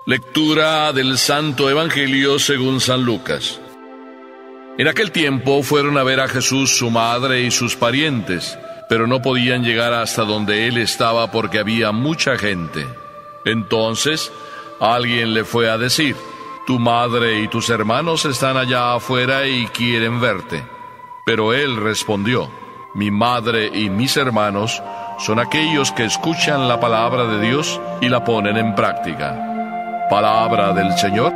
Lectura del Santo Evangelio según San Lucas. En aquel tiempo fueron a ver a Jesús su madre y sus parientes, pero no podían llegar hasta donde él estaba porque había mucha gente. Entonces alguien le fue a decir: tu madre y tus hermanos están allá afuera y quieren verte. Pero él respondió: mi madre y mis hermanos son aquellos que escuchan la palabra de Dios y la ponen en práctica. Palabra del Señor.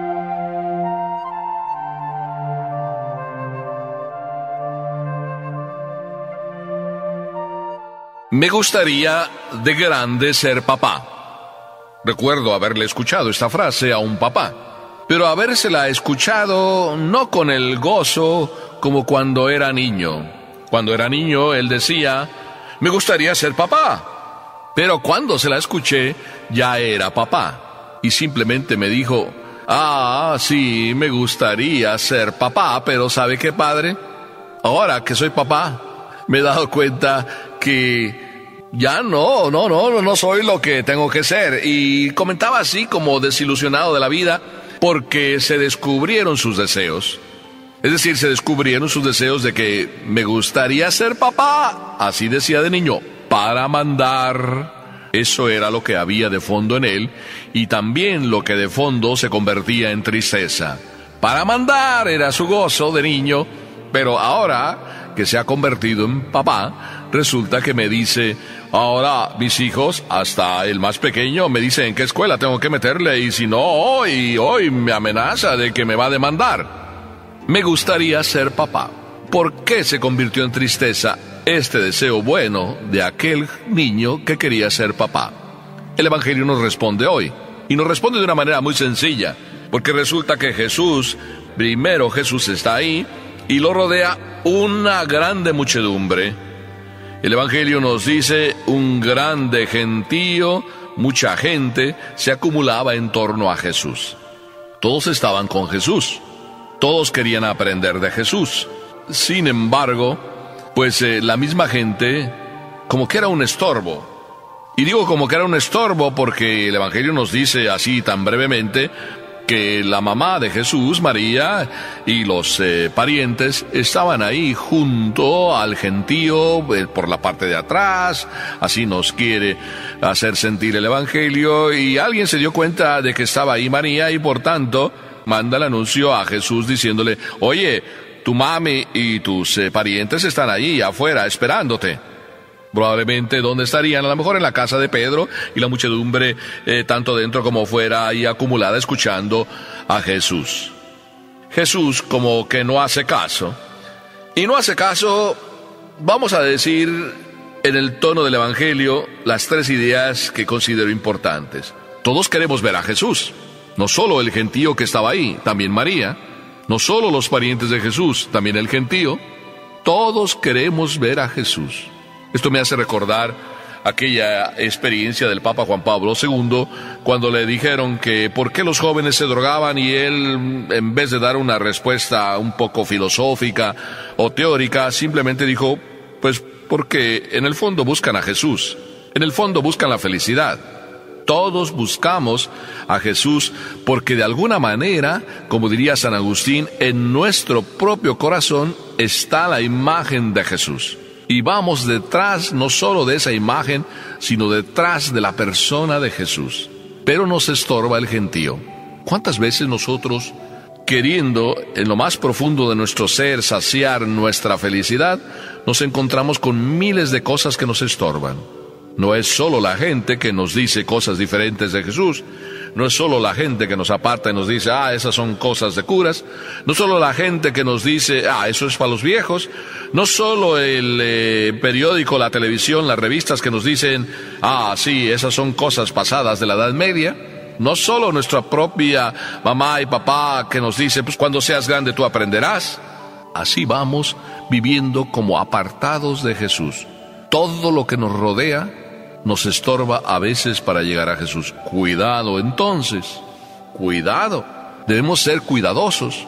Me gustaría de grande ser papá. Recuerdo haberle escuchado esta frase a un papá, pero habérsela escuchado no con el gozo como cuando era niño. Cuando era niño él decía: me gustaría ser papá. Pero cuando se la escuché ya era papá. Y simplemente me dijo: sí, me gustaría ser papá, pero ¿sabe qué, padre? Ahora que soy papá, me he dado cuenta que ya no soy lo que tengo que ser. Y comentaba así como desilusionado de la vida porque se descubrieron sus deseos. Es decir, se descubrieron sus deseos de que me gustaría ser papá, así decía de niño, para mandar. Eso era lo que había de fondo en él, y también lo que de fondo se convertía en tristeza. Para mandar era su gozo de niño, pero ahora que se ha convertido en papá, resulta que me dice: ahora mis hijos, hasta el más pequeño, me dice en qué escuela tengo que meterle, y si no, hoy me amenaza de que me va a demandar. Me gustaría ser papá. ¿Por qué se convirtió en tristeza este deseo bueno de aquel niño que quería ser papá? El Evangelio nos responde hoy, y nos responde de una manera muy sencilla, porque resulta que Jesús está ahí, y lo rodea una grande muchedumbre. El Evangelio nos dice: un grande gentío, mucha gente se acumulaba en torno a Jesús. Todos estaban con Jesús, todos querían aprender de Jesús. Sin embargo, la misma gente como que era un estorbo. Y digo como que era un estorbo porque el Evangelio nos dice así tan brevemente que la mamá de Jesús, María, y los parientes estaban ahí junto al gentío por la parte de atrás. Así nos quiere hacer sentir el Evangelio, y alguien se dio cuenta de que estaba ahí María y por tanto manda el anuncio a Jesús diciéndole: oye, tu mami y tus parientes están ahí afuera esperándote. Probablemente, ¿dónde estarían? A lo mejor en la casa de Pedro, y la muchedumbre, tanto dentro como fuera, ahí acumulada escuchando a Jesús. Jesús como que no hace caso. Y no hace caso, vamos a decir, en el tono del Evangelio, las tres ideas que considero importantes. Todos queremos ver a Jesús. No solo el gentío que estaba ahí, también María. No solo los parientes de Jesús, también el gentío. Todos queremos ver a Jesús. Esto me hace recordar aquella experiencia del Papa Juan Pablo II, cuando le dijeron que por qué los jóvenes se drogaban, y él, en vez de dar una respuesta un poco filosófica o teórica, simplemente dijo: pues porque en el fondo buscan a Jesús, en el fondo buscan la felicidad. Todos buscamos a Jesús porque de alguna manera, como diría San Agustín, en nuestro propio corazón está la imagen de Jesús. Y vamos detrás no solo de esa imagen, sino detrás de la persona de Jesús. Pero nos estorba el gentío. ¿Cuántas veces nosotros, queriendo en lo más profundo de nuestro ser saciar nuestra felicidad, nos encontramos con miles de cosas que nos estorban? No es solo la gente que nos dice cosas diferentes de Jesús. No es solo la gente que nos aparta y nos dice: esas son cosas de curas. No solo la gente que nos dice: eso es para los viejos. No solo el periódico, la televisión, las revistas que nos dicen: sí, esas son cosas pasadas de la Edad Media. No solo nuestra propia mamá y papá que nos dice: pues cuando seas grande tú aprenderás. Así vamos viviendo como apartados de Jesús. Todo lo que nos rodea nos estorba a veces para llegar a Jesús. Cuidado entonces, cuidado. Debemos ser cuidadosos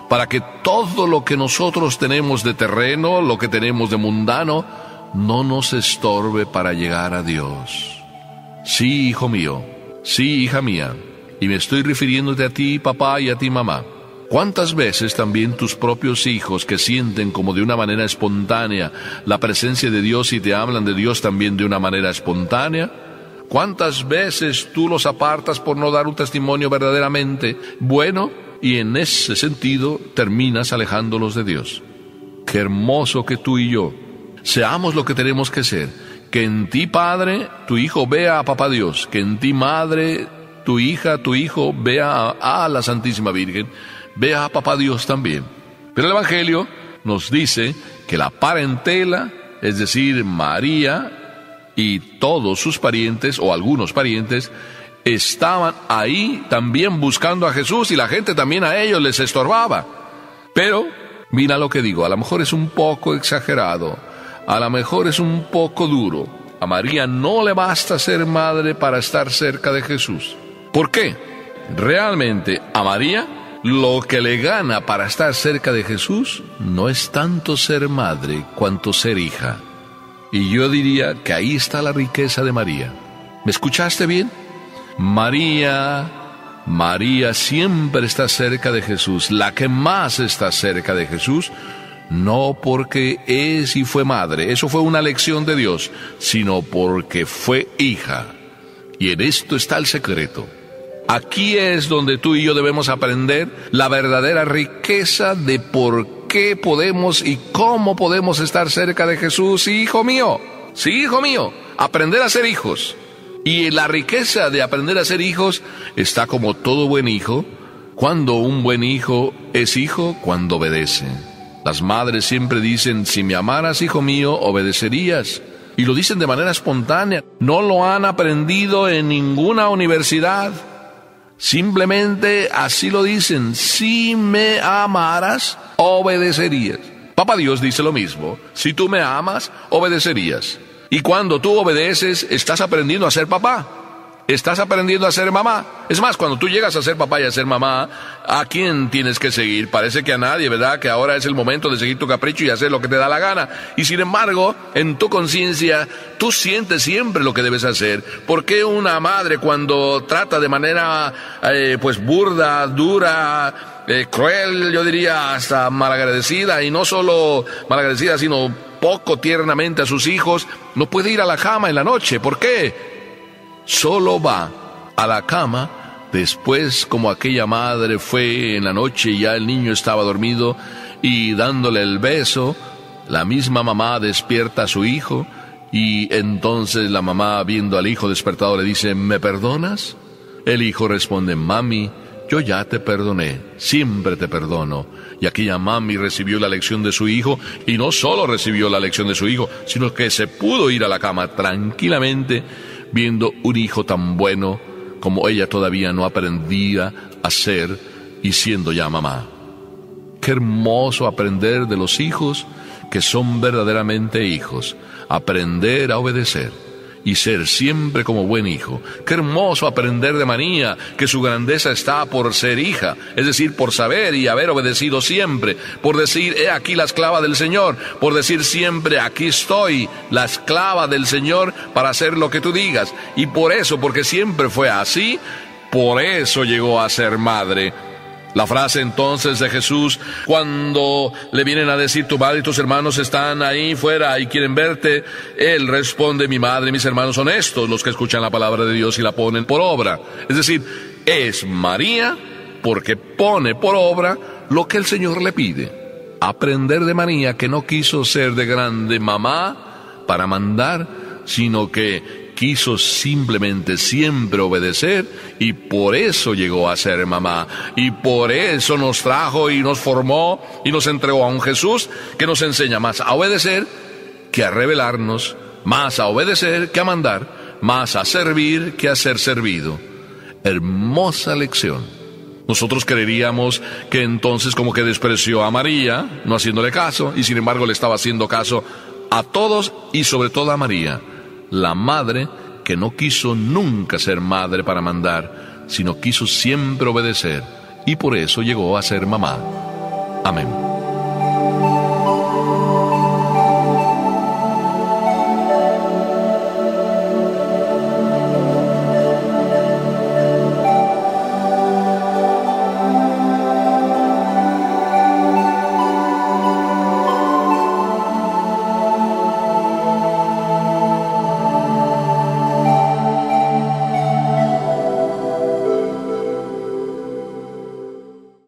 para que todo lo que nosotros tenemos de terreno, lo que tenemos de mundano, no nos estorbe para llegar a Dios. Sí, hijo mío, sí, hija mía, y me estoy refiriéndote a ti, papá, y a ti, mamá. ¿Cuántas veces también tus propios hijos, que sienten como de una manera espontánea la presencia de Dios y te hablan de Dios también de una manera espontánea? ¿Cuántas veces tú los apartas por no dar un testimonio verdaderamente bueno y en ese sentido terminas alejándolos de Dios? Qué hermoso que tú y yo seamos lo que tenemos que ser. Que en ti, padre, tu hijo vea a papá Dios. Que en ti, madre, tu hija, tu hijo vea a la Santísima Virgen. Vea a papá Dios también. Pero el Evangelio nos dice que la parentela, es decir, María y todos sus parientes, o algunos parientes, estaban ahí también buscando a Jesús, y la gente también a ellos les estorbaba. Pero, mira lo que digo, a lo mejor es un poco exagerado, a lo mejor es un poco duro. A María no le basta ser madre para estar cerca de Jesús. ¿Por qué? Realmente a María lo que le gana para estar cerca de Jesús no es tanto ser madre cuanto ser hija. Y yo diría que ahí está la riqueza de María. ¿Me escuchaste bien? María siempre está cerca de Jesús, la que más está cerca de Jesús, no porque es y fue madre, eso fue una elección de Dios, sino porque fue hija. Y en esto está el secreto. Aquí es donde tú y yo debemos aprender la verdadera riqueza de por qué podemos y cómo podemos estar cerca de Jesús. Sí, hijo mío, aprender a ser hijos. Y la riqueza de aprender a ser hijos está como todo buen hijo, cuando un buen hijo es hijo cuando obedece. Las madres siempre dicen, si me amaras, hijo mío, obedecerías. Y lo dicen de manera espontánea, no lo han aprendido en ninguna universidad. Simplemente así lo dicen, si me amaras, obedecerías. Papá Dios dice lo mismo, si tú me amas, obedecerías. Y cuando tú obedeces, estás aprendiendo a ser papá, estás aprendiendo a ser mamá. Es más, cuando tú llegas a ser papá y a ser mamá, ¿a quién tienes que seguir? Parece que a nadie, ¿verdad? Que ahora es el momento de seguir tu capricho y hacer lo que te da la gana. Y sin embargo, en tu conciencia, tú sientes siempre lo que debes hacer. ¿Por qué una madre cuando trata de manera, burda, dura, cruel, yo diría, hasta malagradecida, y no solo malagradecida, sino poco tiernamente a sus hijos, no puede ir a la cama en la noche? ¿Por qué? Solo va a la cama después, como aquella madre fue en la noche y ya el niño estaba dormido, y dándole el beso, la misma mamá despierta a su hijo, y entonces la mamá, viendo al hijo despertado, le dice, ¿me perdonas? El hijo responde, mami, yo ya te perdoné, siempre te perdono. Y aquella mami recibió la lección de su hijo, y no solo recibió la lección de su hijo, sino que se pudo ir a la cama tranquilamente, viendo un hijo tan bueno como ella todavía no aprendía a ser, y siendo ya mamá. Qué hermoso aprender de los hijos que son verdaderamente hijos, aprender a obedecer y ser siempre como buen hijo. Qué hermoso aprender de María, que su grandeza está por ser hija, es decir, por saber y haber obedecido siempre, por decir, he aquí la esclava del Señor, por decir siempre, aquí estoy, la esclava del Señor, para hacer lo que tú digas. Y por eso, porque siempre fue así, por eso llegó a ser madre. La frase entonces de Jesús, cuando le vienen a decir, tu madre y tus hermanos están ahí fuera y quieren verte, Él responde, mi madre y mis hermanos son estos, los que escuchan la palabra de Dios y la ponen por obra. Es decir, es María porque pone por obra lo que el Señor le pide. Aprender de María, que no quiso ser de grande mamá para mandar, sino que quiso simplemente siempre obedecer, y por eso llegó a ser mamá, y por eso nos trajo y nos formó y nos entregó a un Jesús que nos enseña más a obedecer que a rebelarnos, más a obedecer que a mandar, más a servir que a ser servido. Hermosa lección. Nosotros creeríamos que entonces como que despreció a María, no haciéndole caso, y sin embargo le estaba haciendo caso a todos, y sobre todo a María, la madre que no quiso nunca ser madre para mandar, sino quiso siempre obedecer, y por eso llegó a ser mamá. Amén.